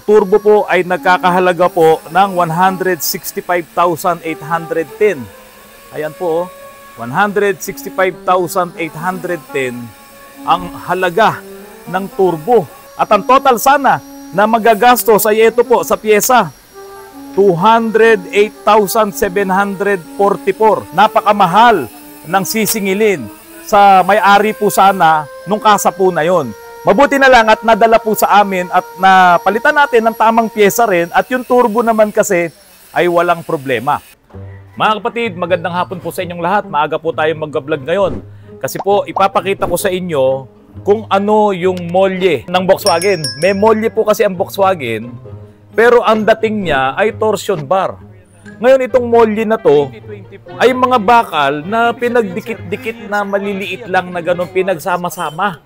Turbo po ay nagkakahalaga po ng 165,810. Ayan po, 165,810 ang halaga ng turbo. At ang total sana na magagastos ay ito po sa pyesa, 208,744. Napakamahal ng sisingilin sa may-ari po sana nung kasa po na yon. Mabuti na lang at nadala po sa amin at napalitan natin ng tamang pyesa rin at yung turbo naman kasi ay walang problema. Mga kapatid, magandang hapon po sa inyong lahat. Maaga po tayo mag-vlog ngayon kasi po ipapakita ko sa inyo kung ano yung molye ng Volkswagen. May molye po kasi ang Volkswagen pero ang dating niya ay torsion bar. Ngayon itong molye na to ay mga bakal na pinagdikit-dikit na maliliit lang na ganun pinagsama-sama.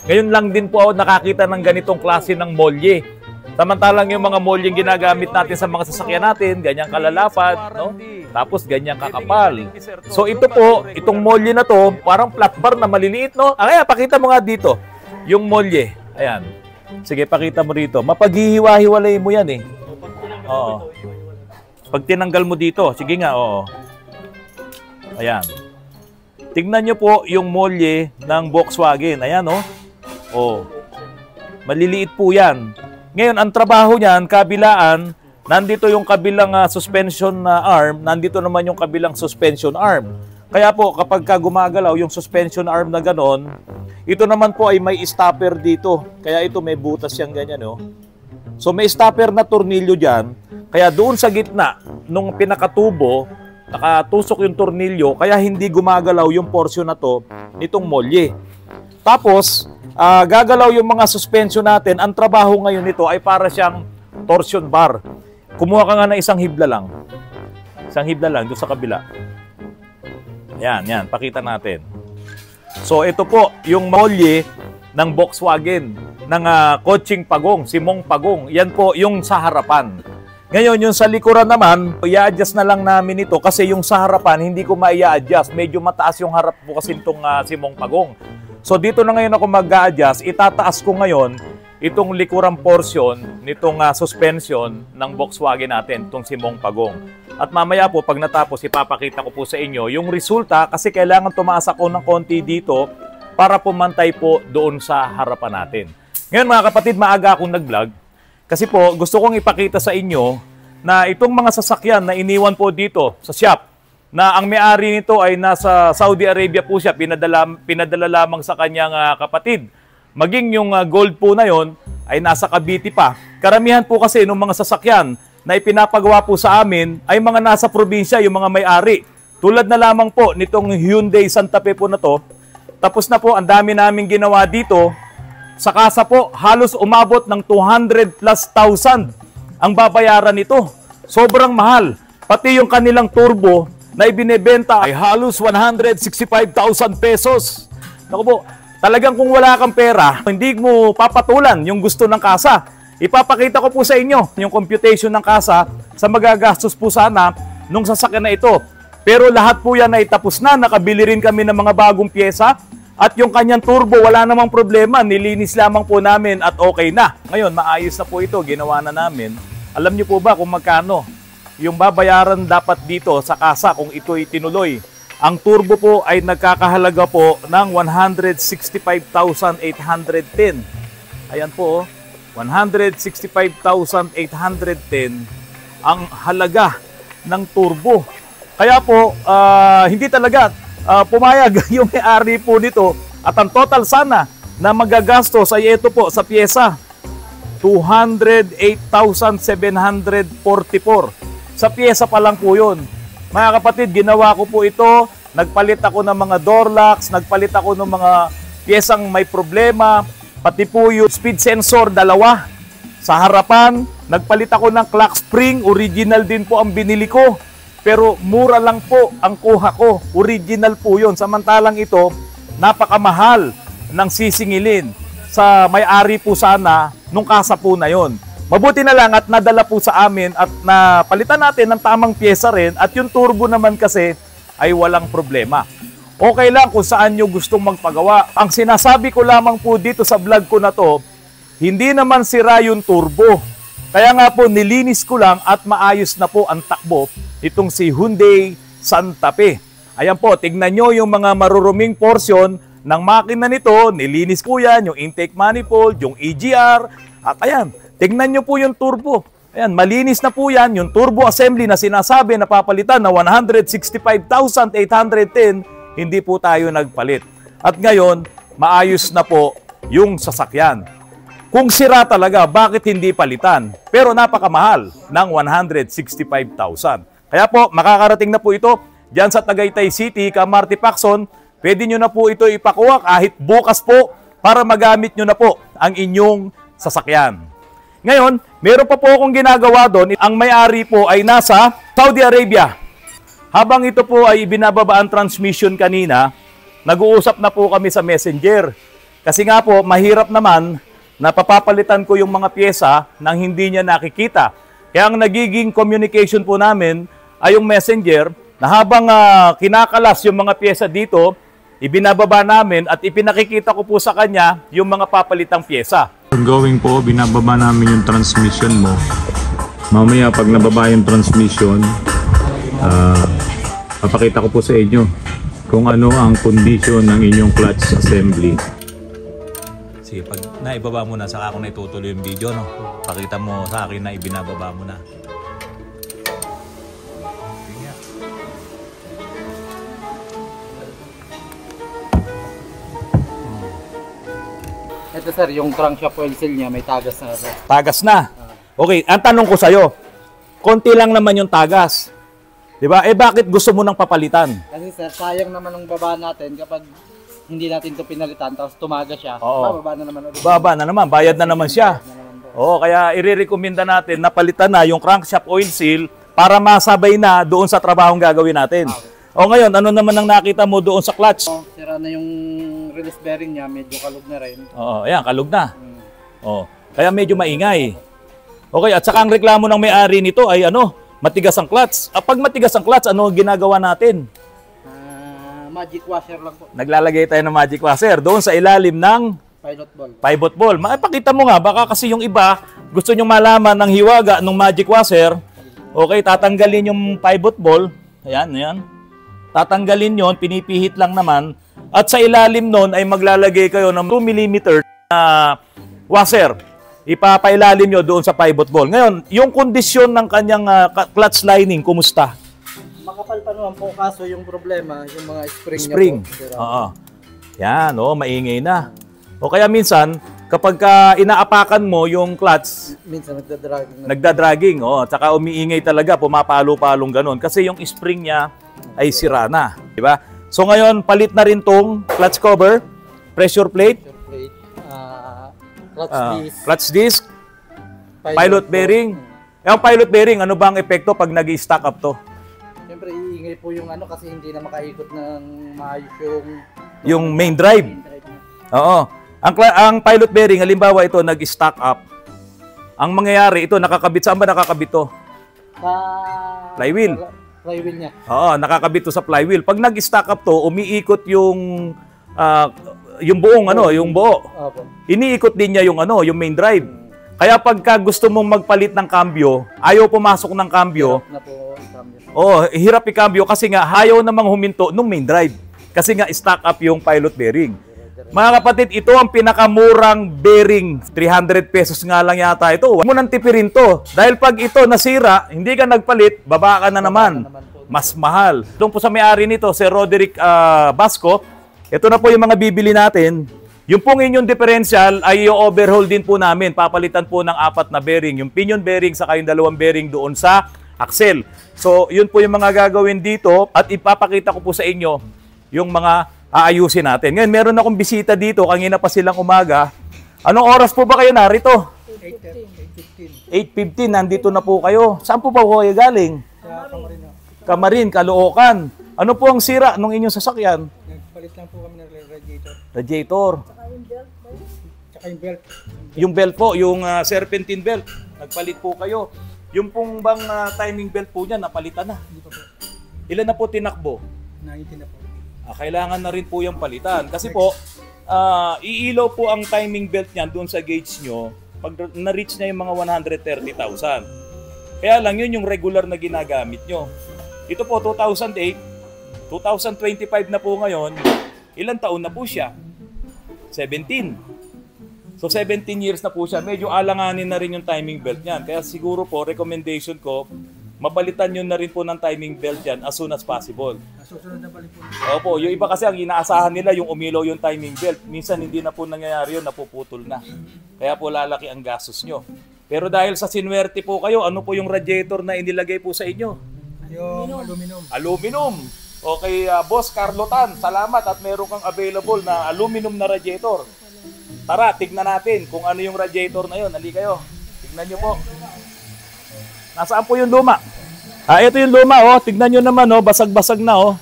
Ngayon lang din po ako nakakita ng ganitong klase ng molye. Samantalang yung mga molyeng ginagamit natin sa mga sasakyan natin, ganyang kalalapad, no? Tapos ganyang kakapal. So ito po, itong molye na to, parang flat bar na maliliit, no? Kaya pakita mo nga dito, yung molye. Ayan. Sige, pakita mo rito. Mapaghihiwa-hiwalay mo yan eh. Oo. Pag tinanggal mo dito, sige nga, oo. Ayan. Tingnan nyo po yung molye ng Volkswagen. Ayan, oh. Oh. Maliliit po yan. Ngayon, ang trabaho niyan, kabilaan, nandito yung kabilang suspension arm, nandito naman yung kabilang suspension arm. Kaya po, kapag gumagalaw yung suspension arm na ganon, ito naman po ay may stopper dito. Kaya ito may butas yan ganyan, oh. So may stopper na tornilyo dyan. Kaya doon sa gitna, nung pinakatubo, nakatusok yung tornilyo, kaya hindi gumagalaw yung portion na to nitong molye. Tapos, gagalaw yung mga suspension natin. Ang trabaho ngayon nito ay para siyang torsion bar. Kumuha ka nga ng isang hibla lang. Isang hibla lang doon sa kabila. Yan, yan. Pakita natin. So, ito po yung molye ng Volkswagen, ng kotseng Pagong, Simong Pagong. Yan po yung sa harapan. Ngayon, yung sa likuran naman, i-adjust na lang namin ito kasi yung sa harapan, hindi ko ma-i-adjust. Medyo mataas yung harap po kasi itong Simong Pagong. So, dito na ngayon ako mag-a-adjust. Itataas ko ngayon itong likurang portion nitong suspension ng Volkswagen natin, itong Simong Pagong. At mamaya po, pag natapos, ipapakita ko po sa inyo yung resulta kasi kailangan tumaas ako ng konti dito para pumantay po doon sa harapan natin. Ngayon mga kapatid, maaga akong nag-vlog kasi po gusto kong ipakita sa inyo na itong mga sasakyan na iniwan po dito sa shop na ang may-ari nito ay nasa Saudi Arabia po siya, pinadala lamang sa kanyang kapatid. Maging yung gold po na yon ay nasa Cavite pa. Karamihan po kasi ng mga sasakyan na ipinapagawa po sa amin ay mga nasa probinsya, yung mga may-ari. Tulad na lamang po nitong Hyundai Santa Fe po na to. Tapos na po, ang dami naming ginawa dito. Sa kasa po, halos umabot ng 200,000+ ang babayaran nito. Sobrang mahal. Pati yung kanilang turbo na ibinebenta ay halos 165,000 pesos. Naku po, talagang kung wala kang pera, hindi mo papatulan yung gusto ng kasa. Ipapakita ko po sa inyo yung computation ng kasa sa magagastos po sana nung sasakyan na ito. Pero lahat po yan ay tapos na. Nakabili rin kami ng mga bagong pyesa. At yung kanyang turbo, wala namang problema. Nilinis lamang po namin at okay na. Ngayon, maayos na po ito. Ginawa na namin. Alam niyo po ba kung magkano yung babayaran dapat dito sa kasa kung ito'y tinuloy? Ang turbo po ay nagkakahalaga po ng 165,810. Ayan po, 165,810 ang halaga ng turbo. Kaya po, hindi talaga pumayag yung may-ari po nito at ang total sana na magagastos ay ito po sa pyesa, 208,744. Sa pyesa pa lang po yun. Mga kapatid, ginawa ko po ito. Nagpalit ako ng mga door locks, nagpalit ako ng mga pyesang may problema, pati po yung speed sensor, dalawa. Sa harapan, nagpalit ako ng clock spring, original din po ang binili ko. Pero mura lang po ang kuha ko. Original po yun. Samantalang ito, napakamahal ng sisingilin sa may-ari po sana nung kasa po na yon. Mabuti na lang at nadala po sa amin at napalitan natin ng tamang pyesa rin at yung turbo naman kasi ay walang problema. Okay lang kung saan nyo gustong magpagawa. Ang sinasabi ko lamang po dito sa vlog ko na to, hindi naman sira yung turbo. Kaya nga po, nilinis ko lang at maayos na po ang takbo itong si Hyundai Santa Fe. Ayan po, tignan nyo yung mga maruruming portion ng makina nito. Nilinis ko yan, yung intake manifold, yung EGR. At ayan, tignan nyo po yung turbo. Ayan, malinis na po yan. Yung turbo assembly na sinasabi na papalitan na 165,810, hindi po tayo nagpalit. At ngayon, maayos na po yung sasakyan. Kung sira talaga, bakit hindi palitan? Pero napakamahal ng 165,000. Kaya po, makakarating na po ito diyan sa Tagaytay City, Camarty Pacson. Pwede nyo na po ito ipakuha kahit bukas po para magamit nyo na po ang inyong sasakyan. Ngayon, meron pa po akong ginagawa doon. Ang may-ari po ay nasa Saudi Arabia. Habang ito po ay binababa ang transmission kanina, nag-uusap na po kami sa Messenger. Kasi nga po, mahirap naman na papapalitan ko yung mga pyesa nang hindi niya nakikita. Kaya ang nagiging communication po namin ay yung Messenger na habang kinakalas yung mga pyesa dito, ibinababa namin at ipinakikita ko po sa kanya yung mga papalitang pyesa. Ongoing po, binababa namin yung transmission mo. Mamaya pag nababa yung transmission, papakita ko po sa inyo kung ano ang condition ng inyong clutch assembly. Sige, pag naibaba mo na, saka ako na itutuloy yung video, no? Pakita mo sa akin na ibinababa mo na. Ito sir, yung crankshaft oil seal niya may tagas na sir. Tagas na. Okay, ang tanong ko sa'yo, konti lang naman yung tagas. Diba? Eh bakit gusto mo nang papalitan? Kasi sir, sayang naman ang baba natin kapag hindi natin ito pinalitan tapos tumaga siya. Oo. Bababa na naman ulit. Baba na naman, bayad na naman siya. Oo, kaya irerekomenda natin na palitan na yung crankshaft oil seal para masabay na doon sa trabahong gagawin natin. O ngayon, ano naman ang nakita mo doon sa clutch? Sira na yung release bearing niya, medyo kalog na rin. Oo, ayan, kalog na. Oo, kaya medyo maingay. Okay, at saka ang reklamo ng may-ari nito ay matigas ang clutch. Pag matigas ang clutch, ano ginagawa natin? Magic washer lang po. Naglalagay tayo ng magic washer doon sa ilalim ng pivot ball. Makipakita mo nga, baka kasi yung iba gusto nyong malaman ng hiwaga ng magic washer. Okay, tatanggalin yung pivot ball. Ayan, ayan. Tatanggalin yon, pinipihit lang naman. At sa ilalim nun ay maglalagay kayo ng 2 mm na washer. Ipapailalim nyo doon sa pivot ball. Ngayon, yung kondisyon ng kanyang clutch lining, kumusta? Makapal pa naman po, kaso yung problema, yung mga Spring. niya po. Oo. Yan, maingay na. O kaya minsan, kapag inaapakan mo yung clutch, minsan nagdadragging. Nagdadragging, at saka umiingay talaga, pumapalo-palong ganun. Kasi yung spring niya ay sira na. Diba? So ngayon, palit na rin tong clutch cover, pressure plate, clutch disc, pilot bearing. Yung pilot bearing, ano ba ang epekto pag nag-stack up to? Siyempre, iingay po yung kasi hindi na makaikot ng maayos yung main drive. Oo. Ang pilot bearing, halimbawa ito, nag-stack up. Ang mangyayari, ito, nakakabit. Saan ba nakakabit to? Flywheel. Flywheel niya. Oo, nakakabit to sa flywheel. Pag nag-stack up to, umiikot yung buong yung buo. Opo. Iniikot din niya yung main drive. Kaya pagka gusto mong magpalit ng kambyo, ayaw pumasok ng kambyo. Hirap na po i-cambio. Hirap i-cambyo kasi nga ayaw namang huminto nung main drive. Kasi nga stack up yung pilot bearing. Mga kapatid, ito ang pinakamurang bearing. 300 pesos nga lang yata ito. Huwag mo nang tipirin to. Dahil pag ito nasira, hindi ka nagpalit, baba ka na naman. Mas mahal. Doon po sa may-ari nito, si Roderick Basco, ito na po yung mga bibili natin. Yung pong inyong differential ay i-overhaul din po namin. Papalitan po ng 4 na bearing. Yung pinion bearing saka yung 2 bearing doon sa axle. So, yun po yung mga gagawin dito at ipapakita ko po sa inyo yung mga aayusin natin. Ngayon, meron akong bisita dito. Kanina pa silang umaga. Anong oras po ba kayo narito? 8:15. 8:15. Nandito na po kayo. Saan po ba kayo galing? Camarin, Caloocan. Ano po ang sira ng inyong sasakyan? Nagpalit lang po kami ng radiator. Radiator. Tsaka yung belt. Yung belt po, yung serpentine belt. Nagpalit po kayo. Yung pong bang timing belt po niya, napalitan na. Hindi pa po. Ilan na po tinakbo? 19 na po. Kailangan na rin po yung palitan. Kasi po, iilaw po ang timing belt niyan doon sa gauge nyo pag na-reach na yung mga 130,000. Kaya lang yun yung regular na ginagamit nyo. Ito po 2008, 2025 na po ngayon, ilang taon na po siya? 17. So 17 years na po siya. Medyo alanganin na rin yung timing belt niyan. Kaya siguro po, recommendation ko, mapalitan nyo na rin po ng timing belt yan as soon as possible. Susunod na balik po. Opo, yung iba kasi ang inaasahan nila yung umilaw yung timing belt. Minsan hindi na po nangyayari yun, napuputol na. Kaya po lalaki ang gastos nyo. Pero dahil sa sinwerte po kayo, ano po yung radiator na inilagay po sa inyo? Yung aluminum. Aluminum. Okay, Boss Carlotan, salamat at meron kang available na aluminum na radiator. Tara, tignan natin kung ano yung radiator na yun. Hali kayo. Tignan nyo po. Nasaan po yung luma? Ito yung luma, oh. Tignan nyo naman, oh. Basag-basag na, oh.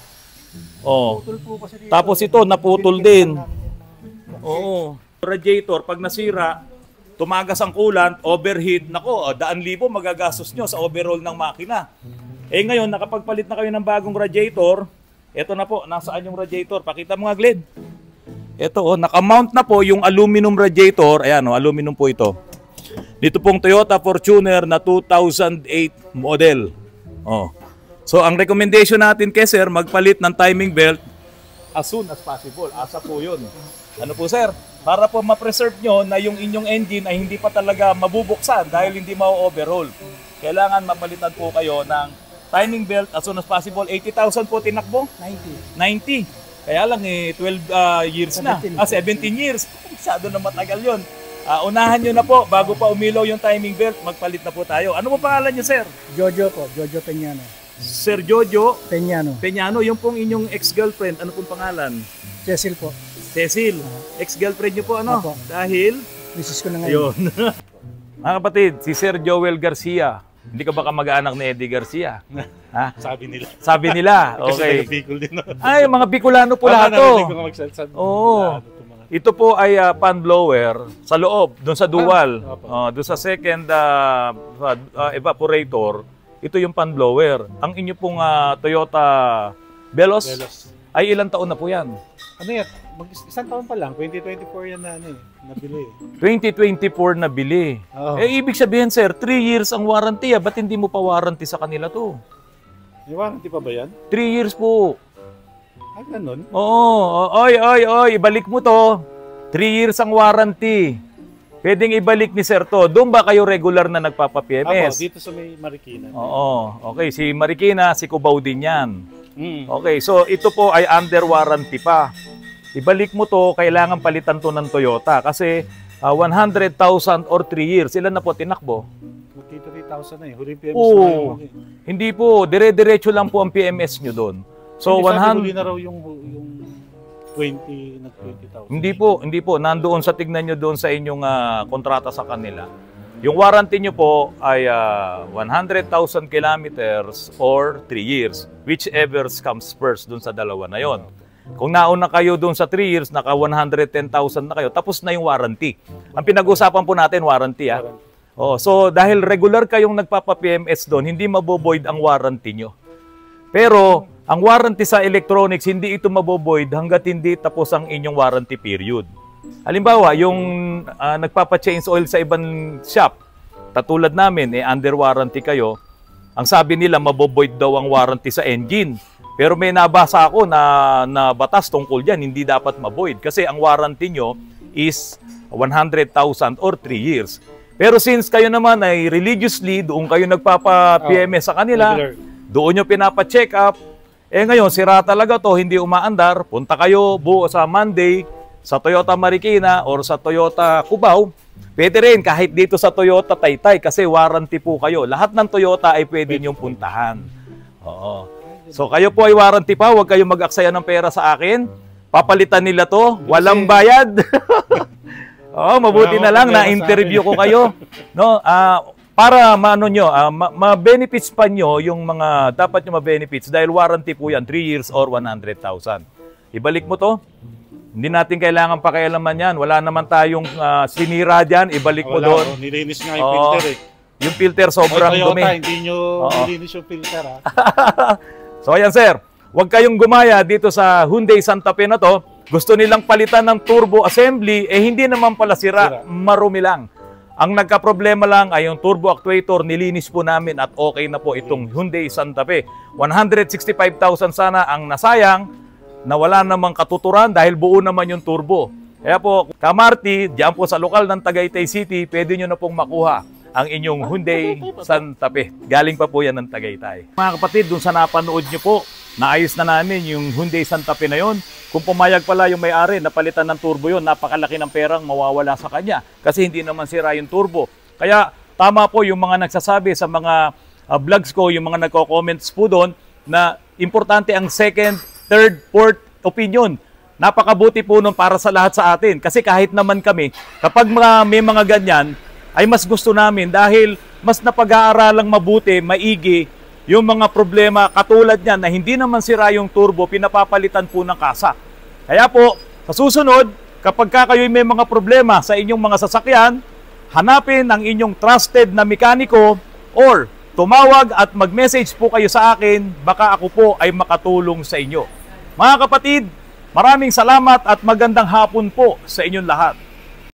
Oh. Tapos ito, naputol din. Oo. Radiator, pag nasira, tumagas ang coolant, overheat, nako, 100,000 magagastos nyo sa overhaul ng makina. Eh ngayon, nakapagpalit na kayo ng bagong radiator, ito na po, nasaan yung radiator? Pakita mo nga, Glenn. Ito, oh, nakamount na po yung aluminum radiator. Ayan, oh, aluminum po ito. Dito pong Toyota Fortuner na 2008 model. Oh. So, ang recommendation natin kay sir, magpalit ng timing belt as soon as possible. Asa po yun. Ano po, sir? Para po ma-preserve nyo na yung inyong engine ay hindi pa talaga mabubuksan dahil hindi ma-overhaul. Kailangan mapalitan po kayo ng timing belt as soon as possible. 80,000 po tinakbo? 90. Kaya lang 12 years 17. Na. 17 years. Masyado na matagal yun. Unahan nyo na po, bago pa umilaw yung timing belt, magpalit na po tayo. Ano po pangalan nyo, sir? Jojo po, Jojo Peñano. Sir Jojo Peñano. Peñano, yung pong inyong ex-girlfriend, ano pong pangalan? Cecil po. Cecil. Ex-girlfriend nyo po, ano? Opo. Dahil? Misis ko na ngayon. Ayun. Mga kapatid, si Sir Joel Garcia. Hindi ka ba kamag-anak ni Eddie Garcia? Ha? Sabi nila. Sabi nila. Kasi Okay. taga-Bicol din. Ay, mga Bicolano po lahat to. Oo. Ito po ay pan blower sa loob, doon sa dual. Doon sa second evaporator, ito yung pan blower. Ang inyo pong Toyota Veloz ay ilang taon na po yan? Ano yan? Isang taon pa lang. 2024 yan na nabili. 2024 na bili. Oo. Ibig sabihin sir, 3 years ang warranty. Ba't hindi mo pa warranty sa kanila to? May warranty pa ba yan? 3 years po. Ay, ganun? Oo. Oy, ibalik mo to. 3 years ang warranty. Pwedeng ibalik ni Sir to. Doon ba kayo regular na nagpapa-PMS? Ako, dito sa may Marikina. Oo. Okay, si Marikina, si Cubao din yan. Mm. Okay, so ito po ay under warranty pa. Ibalik mo to, kailangan palitan to ng Toyota kasi 100,000 or 3 years. Ilan na po tinakbo? Magkita 3,000 na eh. Huling PMS Oo. na yun. Hindi po, dire-diretso lang po ang PMS nyo doon. So Hindi, sabi 100 huli na raw yung 20 na 20,000. Hindi po, nandoon sa tignan nyo doon sa inyong kontrata sa kanila. Yung warranty nyo po ay 100,000 kilometers or 3 years, whichever comes first doon sa dalawa na yon. Kung nauna kayo doon sa 3 years, naka 110,000 na kayo, tapos na yung warranty. Ang pinag-usapan po natin, warranty. Oh, so dahil regular kayong nagpapa-PMS doon, hindi maboboid ang warranty nyo. Pero ang warranty sa electronics, hindi ito maboboid hanggat hindi tapos ang inyong warranty period. Halimbawa, yung nagpapa-change oil sa ibang shop, katulad namin, under warranty kayo, ang sabi nila maboboid daw ang warranty sa engine. Pero may nabasa ako na batas tungkol yan, hindi dapat maboid. Kasi ang warranty nyo is 100,000 or 3 years. Pero since kayo naman ay religiously, doon kayo nagpapa-PMS sa kanila, doon nyo pinapa-check up, ngayon, sira talaga to, hindi umaandar, punta kayo sa Monday, sa Toyota Marikina or sa Toyota Cubao, pwede rin kahit dito sa Toyota Taytay kasi warranty po kayo. Lahat ng Toyota ay pwede nyong puntahan. Oo. So kayo po ay warranty pa, huwag kayong mag-aksaya ng pera sa akin. Papalitan nila to, walang bayad. Oo, mabuti na lang na interview ko kayo, no? Para maano nyo, ma-benefits pa nyo yung mga dapat nyo ma-benefits dahil warranty po yan, 3 years or 100,000. Ibalik mo to. Hindi natin kailangan pakialaman yan. Wala naman tayong sinira dyan. Ibalik mo doon. Nilinis nga yung filter eh. Yung filter sobrang dumi. Hindi nyo nilinis yung filter ha. So ayan sir, huwag kayong gumaya dito sa Hyundai Santa Fe na to. Gusto nilang palitan ng turbo assembly, hindi naman pala sira. Marumi lang. Ang nagka-problema lang ay yung turbo actuator, nilinis po namin at okay na po itong Hyundai Santa Fe. 165,000 sana ang nasayang na wala namang katuturan dahil buo naman yung turbo. Kaya po, Kamarti, diyan po sa lokal ng Tagaytay City, pwede nyo na pong makuha ang inyong Hyundai Santa Fe. Galing pa po yan ng Tagaytay. Mga kapatid, dun sa napanood nyo po, naayos na namin yung Hyundai Santa Fe na yon. Kung pumayag pala yung may-ari, napalitan ng turbo yon, napakalaki ng perang mawawala sa kanya kasi hindi naman sira yung turbo. Kaya tama po yung mga nagsasabi sa mga vlogs ko, yung mga nagko-comments po doon na importante ang second, third, fourth opinion. Napakabuti po nun para sa lahat sa atin. Kasi kahit naman kami, kapag may mga ganyan, ay mas gusto namin dahil mas napag-aaralang mabuti, maigi, yung mga problema katulad niyan na hindi naman sira yung turbo, pinapapalitan po ng kasa. Kaya po, sa susunod, kapag kayo may mga problema sa inyong mga sasakyan, hanapin ang inyong trusted na mekaniko or tumawag at mag-message po kayo sa akin, baka ako po ay makatulong sa inyo. Mga kapatid, maraming salamat at magandang hapon po sa inyong lahat.